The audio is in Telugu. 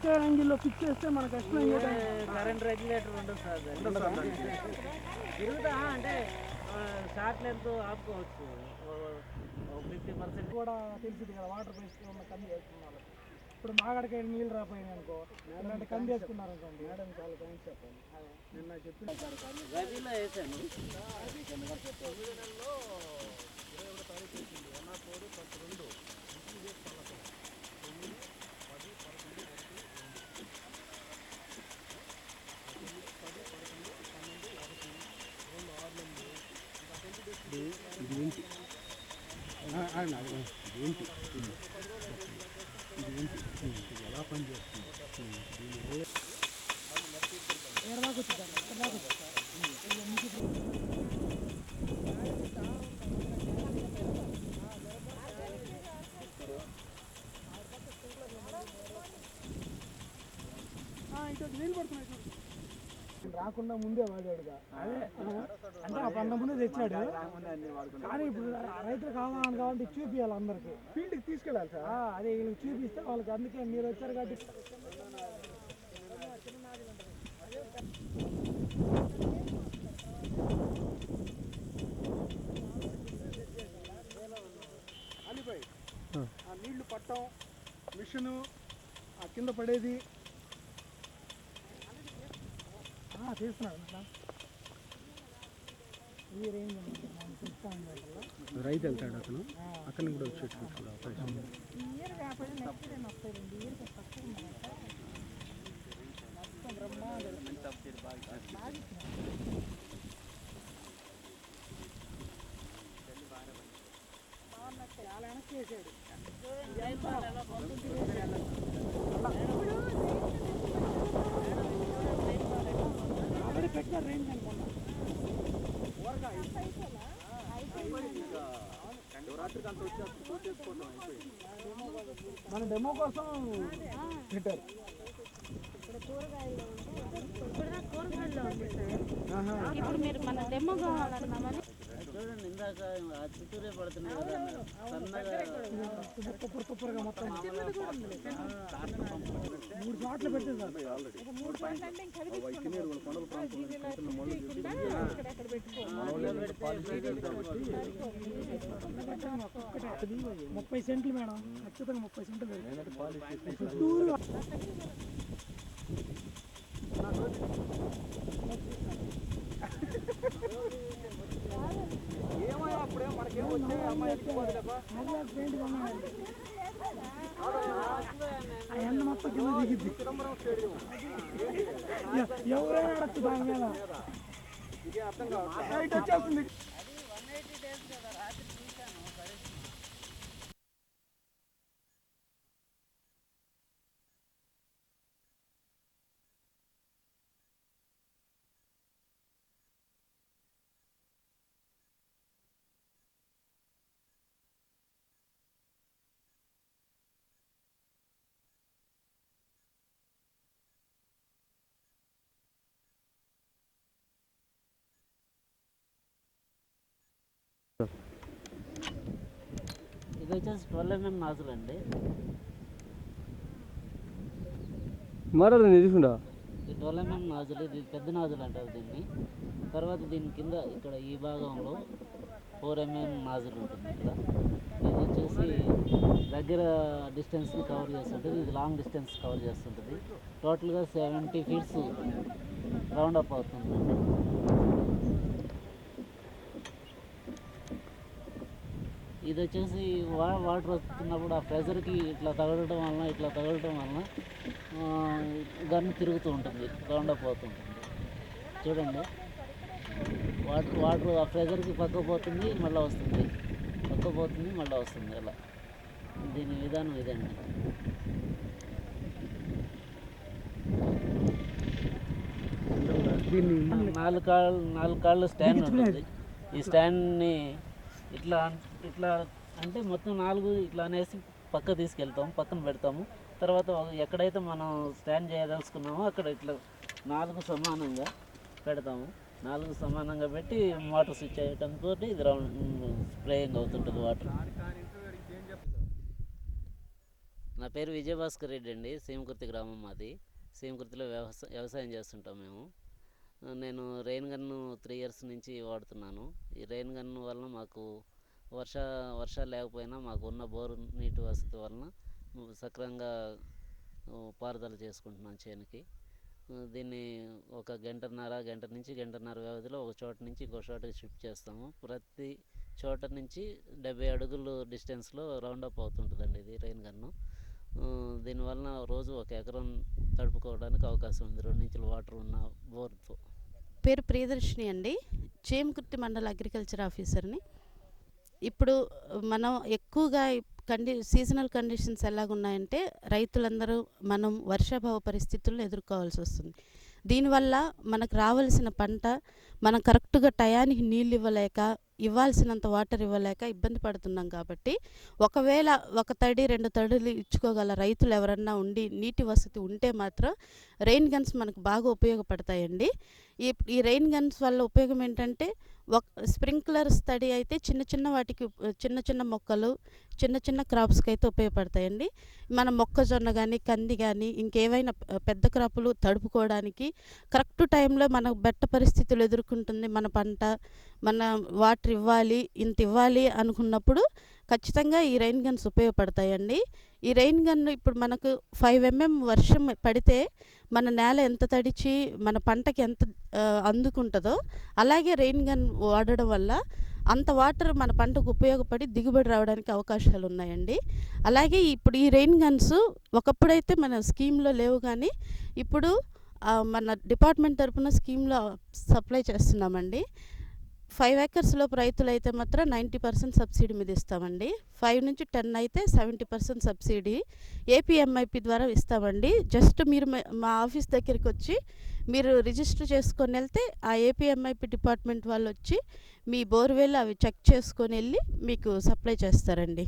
ఒకే యాంగిల్లో ఫిక్స్ చేస్తే మనకు ఎక్స్ప్లెయిన్ కరెంట్ రెగ్యులేటర్ ఉండదు సార్ తిరుగుతా అంటే షార్ట్ లెంత్ ఆపుకోవచ్చు 50% కూడా తెలిసింది కదా. వాటర్ వేసుకుని ఉన్న కంది వేసుకున్నారు. ఇప్పుడు మాగడికి నీళ్ళు రాపోయినాయి అనుకో, ఇలాంటి కంది వేసుకున్నారు అనుకోండి. మేడం చాలా థ్యాంక్స్ చెప్పండి. నిన్న చెప్పిన గదిలో వేసాను. 9 నెలలో 21 తారీఖు వేసింది. 104/12 ఎలా పనిచేస్తుంది నీళ్ళు పడుతున్నాయి. రాకుండా ముందే వాడాడుగా. అదే అంటే ఆ పంట ముందే తెచ్చాడు. కానీ ఇప్పుడు రైతులు కావాలంటే చూపించాలి, అందరికి ఫీల్డ్కి తీసుకెళ్ళాలి సార్. అదే వీళ్ళకి చూపిస్తే వాళ్ళకి, అందుకే మీరు వచ్చారు కాబట్టి అలిపోయి ఆ నీళ్లు పట్టం మిషను ఆ కింద పడేది చేస్తున్నాడు. రైతు వెళ్తాడు అతను, అతను కూడా వచ్చేట్టుకుంటాడు అవకాశం. చాలా వెనక్కి వేసాడు. పెట్టిన రేంజ్ అనుకున్నా. మన డెమో కోసం పెట్టారు. ఇప్పుడు మీరు మన డెమో కావాలన్నామని చూడండి, ఇందాక చుట్టూరే పడుతున్నాయి కదా సన్నగా తుప్పరుగా మొత్తం 3 చోట్ల పెట్టింది సార్. $30 సెంట్లు మేడం, ఖచ్చితంగా 30 సెంట్లు చుట్టూరు. ఎండ మొత్తం కింద దిగిద్ది. ఎవరైనా అడచ్చు దాని మీద. వచ్చేస్తుంది. ఇది వచ్చేసి 12 mm నాజులు అండి. తీసుకుంటా. ఇది 12 mm నాజులు, ఇది పెద్ద నాజులు అంటారు దీన్ని. తర్వాత దీని కింద ఇక్కడ ఈ భాగంలో 4 mm నాజులు ఉంటుంది. ఇక్కడ ఇది వచ్చేసి దగ్గర డిస్టెన్స్ని కవర్ చేస్తుంటుంది, ఇది లాంగ్ డిస్టెన్స్ కవర్ చేస్తుంటుంది. టోటల్గా 70 feet రౌండ్ అప్ అవుతుంది. ఇది వచ్చేసి వాటర్ వస్తున్నప్పుడు ఆ ప్రెజర్కి ఇట్లా తగలటం వలన గన్ తిరుగుతూ ఉంటుంది, రౌండ్ అప్ అవుతుంటుంది. చూడండి, వాటర్ ఆ ప్రెజర్కి పక్క పోతుంది, మళ్ళీ వస్తుంది, పక్క పోతుంది, మళ్ళీ వస్తుంది. అలా దీని విధానం ఇదండి. నాలుగు కాళ్ళు స్టాండ్ ఉంటుంది. ఈ స్టాండ్ని ఇట్లా అంటే మొత్తం 4 ఇట్లా అనేసి పక్క తీసుకెళ్తాము, పక్కన పెడతాము. తర్వాత ఎక్కడైతే మనం స్టాండ్ చేయదలుచుకున్నామో అక్కడ ఇట్లా 4 సమానంగా పెడతాము. 4 సమానంగా పెట్టి వాటర్ స్విచ్ అయ్యటంతో ఇది రౌండ్ స్ప్రేయింగ్ అవుతుంటుంది వాటర్. నా పేరు విజయభాస్కర్ రెడ్డి అండి. సీమకుర్తి గ్రామం మాది. సీమకుర్తిలో వ్యవసాయం చేస్తుంటాం మేము. నేను రెయిన్ గన్ను 3 ఇయర్స్ నుంచి వాడుతున్నాను. ఈ రెయిన్ గన్ను వలన మాకు వర్షాలు లేకపోయినా మాకు ఉన్న బోరు నీటి వసతి వలన సక్రమంగా పారుదల చేసుకుంటున్నాను చేనుకి. దీన్ని ఒక గంట నుంచి గంటన్నర వ్యవధిలో ఒక చోట నుంచి ఇంకో చోటకి షిఫ్ట్ చేస్తాము. ప్రతి చోట నుంచి 70 అడుగులు డిస్టెన్స్లో రౌండప్ అవుతుంటుందండి ఇది రెయిన్ గన్ను. దీనివలన రోజు 1 ఎకరం తడుపుకోవడానికి అవకాశం ఉంది 2 ఇంచుల వాటర్ ఉన్న బోర్తో. పేరు ప్రియదర్శిని అండి. చేమకుర్తి మండల అగ్రికల్చర్ ఆఫీసర్ని. ఇప్పుడు మనం ఎక్కువగా సీజనల్ కండిషన్స్ ఎలాగున్నాయంటే రైతులందరూ మనం వర్షాభావ పరిస్థితులను ఎదుర్కోవాల్సి వస్తుంది. దీనివల్ల మనకు రావాల్సిన పంట మనం కరెక్ట్గా టయానికి నీళ్ళు ఇవ్వాల్సినంత వాటర్ ఇవ్వలేక ఇబ్బంది పడుతున్నాం. కాబట్టి ఒకవేళ 1 తడి 2 తడులు ఇచ్చుకోగల రైతులు ఎవరన్నా ఉండి నీటి వసతి ఉంటే మాత్రం రెయిన్ గన్స్ మనకు బాగా ఉపయోగపడతాయండి. ఈ రెయిన్ గన్స్ వల్ల ఉపయోగం ఏంటంటే స్ప్రింక్లర్స్ తడి అయితే వాటికి చిన్న మొక్కలు చిన్న క్రాప్స్కి అయితే ఉపయోగపడతాయండి. మన మొక్కజొన్న కానీ కంది కానీ ఇంకేవైనా పెద్ద క్రాపులు తడుపుకోవడానికి కరెక్ట్ టైంలో మన బెట్ట పరిస్థితులు ఎదుర్కొంటుంది మన పంట. మన వాటర్ ఇంత ఇవ్వాలి అనుకున్నప్పుడు ఖచ్చితంగా ఈ రెయిన్ గన్స్ ఉపయోగపడతాయండి. ఈ రెయిన్ గన్ను ఇప్పుడు మనకు 5 mm వర్షం పడితే మన నేల ఎంత తడిచి మన పంటకి ఎంత అందుకుంటుందో అలాగే రెయిన్ గన్ వాడడం వల్ల అంత వాటర్ మన పంటకు ఉపయోగపడి దిగుబడి రావడానికి అవకాశాలు ఉన్నాయండి. అలాగే ఇప్పుడు ఈ రెయిన్ గన్స్ ఒకప్పుడైతే మన స్కీమ్లో లేవు, కానీ ఇప్పుడు మన డిపార్ట్మెంట్ తరఫున స్కీమ్లో సప్లై చేస్తున్నామండి. 5 acres లోపు రైతులు అయితే మాత్రం 90% సబ్సిడీ మీద ఇస్తామండి. 5 నుంచి 10 అయితే 70% సబ్సిడీ ఏపీఎంఐపి ద్వారా ఇస్తామండి. జస్ట్ మీరు మా ఆఫీస్ దగ్గరికి వచ్చి మీరు రిజిస్టర్ చేసుకొని వెళ్తే ఆ ఏపీఎంఐపి డిపార్ట్మెంట్ వాళ్ళు వచ్చి మీ బోర్వెల్ అవి చెక్ చేసుకొని వెళ్ళి మీకు సప్లై చేస్తారండి.